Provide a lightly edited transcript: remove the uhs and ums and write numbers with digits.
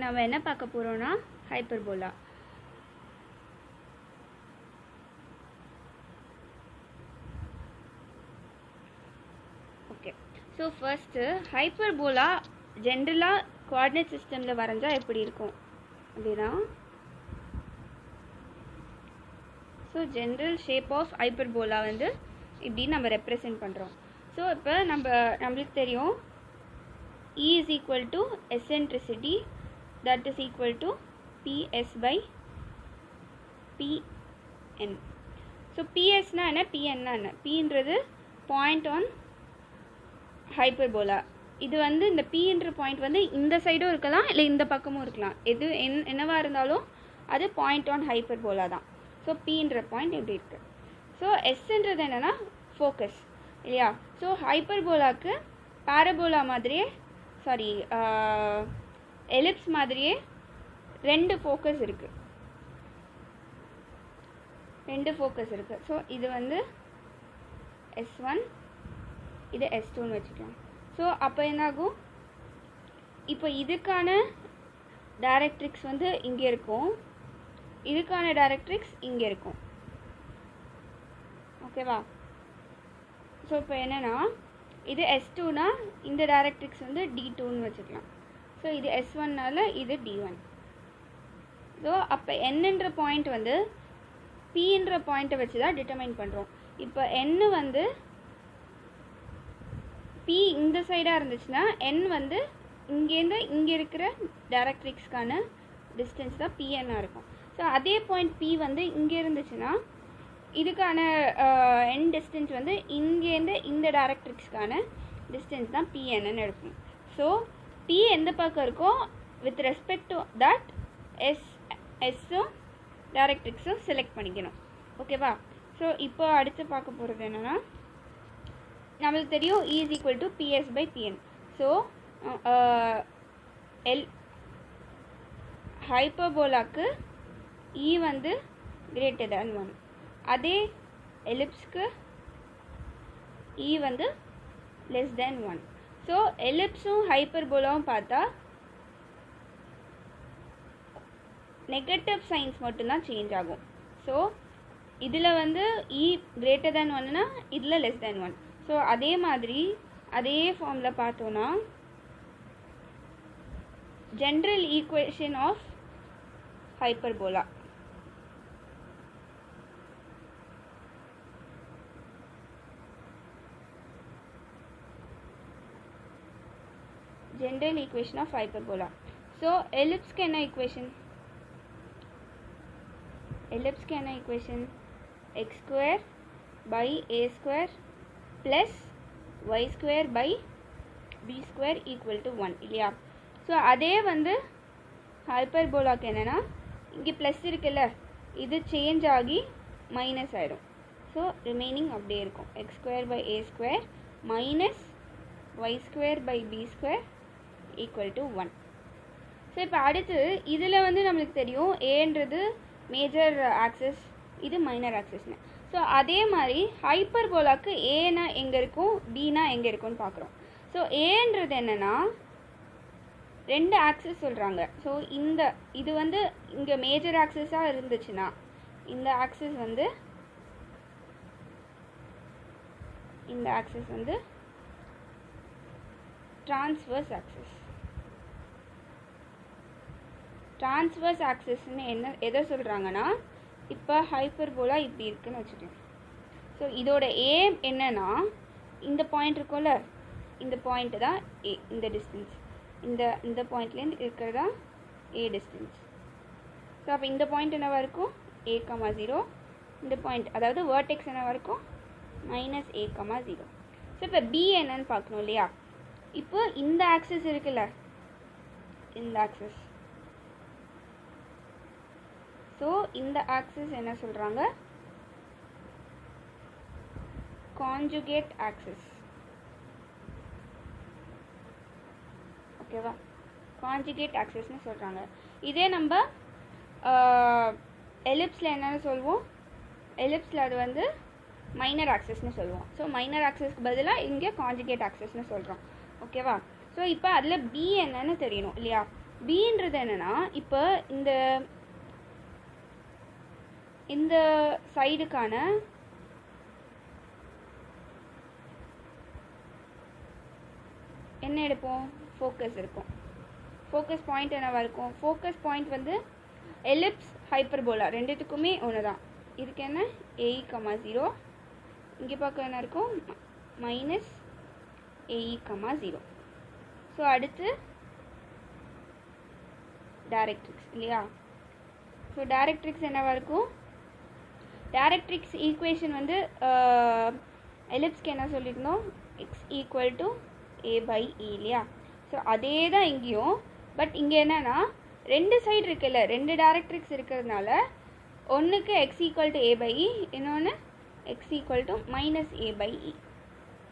நம்ம என்ன பார்க்க போகிறோன்னா hyperbola. Okay, so first hyperbola ஜென்ரலாக கோஆர்டினேட் சிஸ்டமில் வரைஞ்சா எப்படி இருக்கும் அப்படின்னா, so general shape of hyperbola வந்து இப்படி நம்ம ரெப்ரசன்ட் பண்ணுறோம். ஸோ இப்போ நம்மளுக்கு தெரியும் E is equal to eccentricity, that is equal to PS by Pn. So PS na enna, Pn na enna? Pன்றது point on hyperbola. இது வந்து இந்த Pன்ற பாயிண்ட் வந்து இந்த சைடும் இருக்கலாம் இல்லை இந்த பக்கமும் இருக்கலாம். எது என்னவா இருந்தாலும் அது பாயிண்ட் ஆன் ஹைப்பர்போலா தான். ஸோ Pன்ற பாயிண்ட் எப்படி இருக்கு. ஸோ Sன்றது என்னன்னா ஃபோக்கஸ் இல்லையா. ஸோ ஹைப்பர்போலாக்கு பாரபோலா மாதிரியே எலிப்ஸ் மாதிரியே ரெண்டு ஃபோக்கஸ் இருக்குது. ஸோ இது வந்து S1, இது S2ன்னு வச்சுக்கலாம். ஸோ அப்போ என்னாகும், இப்போ இதுக்கான டைரக்ட்ரிக்ஸ் வந்து இங்கே இருக்கும், இதுக்கான டைரக்ட்ரிக்ஸ் இங்கே இருக்கும். ஓகேவா. ஸோ இப்போ என்னென்னா இது S2னா இந்த டைரக்ட்ரிக்ஸ் வந்து D2ன்னு வச்சுக்கலாம். ஸோ இது S1னால இது D1. ஸோ அப்போ Nன்ற பாயிண்ட் வந்து Pன்ற பாயிண்ட்டை வச்சு தான் டிட்டர்மைன் பண்ணுறோம். இப்போ N வந்து P இந்த சைடாக இருந்துச்சுன்னா N வந்து இங்கேருந்து இங்கே இருக்கிற டைரக்ட்ரிக்ஸ்க்கான டிஸ்டன்ஸ் தான் Pnஆக இருக்கும். ஸோ அதே பாயிண்ட் P வந்து இங்கே இருந்துச்சுன்னா இதுக்கான என் டிஸ்டன்ஸ் வந்து இங்கேருந்து இந்த டைரக்ட்ரிக்ஸ்க்கான டிஸ்டன்ஸ் தான் Pnன்னு இருக்கும். ஸோ P எந்த பக்கம் இருக்கோ வித் ரெஸ்பெக்ட் டு தட் எஸ்ஸும் டைரக்ட்ரிக்ஸும் செலக்ட் பண்ணிக்கணும். ஓகேவா. ஸோ இப்போ அடுத்து பார்க்க போகிறது என்னென்னா, நம்மளுக்கு தெரியும் E is equal to PS by Pn. So ஹைப்பர்போலாக்கு E வந்து greater than 1. அதே எலிப்ஸ்க்கு E வந்து less than 1. ஸோ எலிப்ஸும் ஹைப்பர்போலாவும் பார்த்தா நெகட்டிவ் சைன்ஸ் மட்டும்தான் சேஞ்ச் ஆகும். ஸோ இதில் வந்து E greater than 1னா இதில் less than 1. ஸோ அதே மாதிரி அதே ஃபார்மில் பார்த்தோன்னா general equation of hyperbola. General equation of hyperbola. So ellipse के ना equation x square by a square plus y square by b square equal to 1 இல்லையா. ஸோ அதே வந்து ஹைப்பர்போலாக்கு என்னென்னா இங்கே ப்ளஸ் இருக்குல்ல, இது சேஞ்ச் ஆகி மைனஸ் ஆகிடும். ஸோ ரிமைனிங் அப்படியே இருக்கும் x square by a square minus y square by b square equal to 1. So இப்போ அடுத்து இதில் வந்து நம்மளுக்கு தெரியும் ஏன்றது மேஜர் ஆக்சஸ், இது மைனர் ஆக்சஸ்னு. ஸோ அதே மாதிரி ஹைப்பர்போலாக்கு ஏனா எங்கே இருக்கும், பினா எங்கே இருக்கும்னு பார்க்குறோம். ஸோ ஏன்றது என்னென்னா ரெண்டு ஆக்சஸ் சொல்கிறாங்க. ஸோ இது வந்து இங்கே மேஜர் ஆக்சஸாக இருந்துச்சுன்னா இந்த ஆக்சஸ் வந்து ட்ரான்ஸ்வர்ஸ் ஆக்சஸ். ட்ரான்ஸ்வர்ஸ் ஆக்சஸ்ன்னு எதை சொல்கிறாங்கன்னா, இப்போ ஹைப்பர்போலா இப்படி இருக்குன்னு வச்சுக்கோங்க. ஸோ இதோட ஏம் என்னன்னா, இந்த பாயிண்ட் இருக்கும்ல, இந்த பாயிண்ட்டு தான் ஏ, இந்த டிஸ்டன்ஸ் இந்த பாயிண்ட்லேருந்து இருக்கிறதா ஏ டிஸ்டன்ஸ். ஸோ அப்போ இந்த பாயிண்ட் என்னவா இருக்கும் A,0. இந்த பாயிண்ட் அதாவது வேர்டெக்ஸ் என்னவா இருக்கும் -A,0. ஸோ இப்போ B என்னன்னு பார்க்கணும் இல்லையா. இப்போ இந்த ஆக்சஸ் இருக்குல்ல, இந்த ஆக்சஸ். ஸோ இந்த ஆக்சஸ் என்ன சொல்கிறாங்க, கான்ஜுகேட் ஆக்சஸ். ஓகேவா, கான்ஜுகேட் ஆக்சஸ்ன்னு சொல்கிறாங்க. இதே நம்ம எலிப்ஸில் என்னென்னு சொல்லுவோம், எலிப்ஸில் அது வந்து மைனர் ஆக்சஸ்ன்னு சொல்லுவோம். ஸோ மைனர் ஆக்சஸ்க்கு பதிலாக இங்கே கான்ஜுகேட் ஆக்சஸ்ன்னு சொல்கிறோம். ஓகேவா. ஸோ இப்போ அதில் பி என்னன்னு தெரியணும் இல்லையா. பின்றது என்னன்னா இப்போ இந்த சைடுக்கான என்ன எடுப்போம், ஃபோக்கஸ் இருக்கும். ஃபோக்கஸ் பாயிண்ட் என்னவா இருக்கும், ஃபோக்கஸ் பாயிண்ட் வந்து எலிப்ஸ் ஹைப்பர்போலா ரெண்டுத்துக்குமே ஒன்று தான். இதுக்கு என்ன AE, 0, இங்கே பார்க்க என்ன இருக்கும் மைனஸ் AE, 0. ஸோ அடுத்து டைரக்ட்ரிக்ஸ் இல்லையா. ஸோ டைரக்ட்ரிக்ஸ் என்னவா இருக்கும், டைரக்ட்ரிக்ஸ் ஈக்குவேஷன் வந்து எலிப்ஸ்க்கு என்ன சொல்லியிருந்தோம், x = a/e இல்லையா. ஸோ அதே தான் இங்கேயும். பட் இங்கே என்னன்னா ரெண்டு சைடு இருக்குல்ல, ரெண்டு டைரக்ட்ரிக்ஸ் இருக்கிறதுனால ஒன்றுக்கு x = a/e, இன்னொன்று x = -a/e.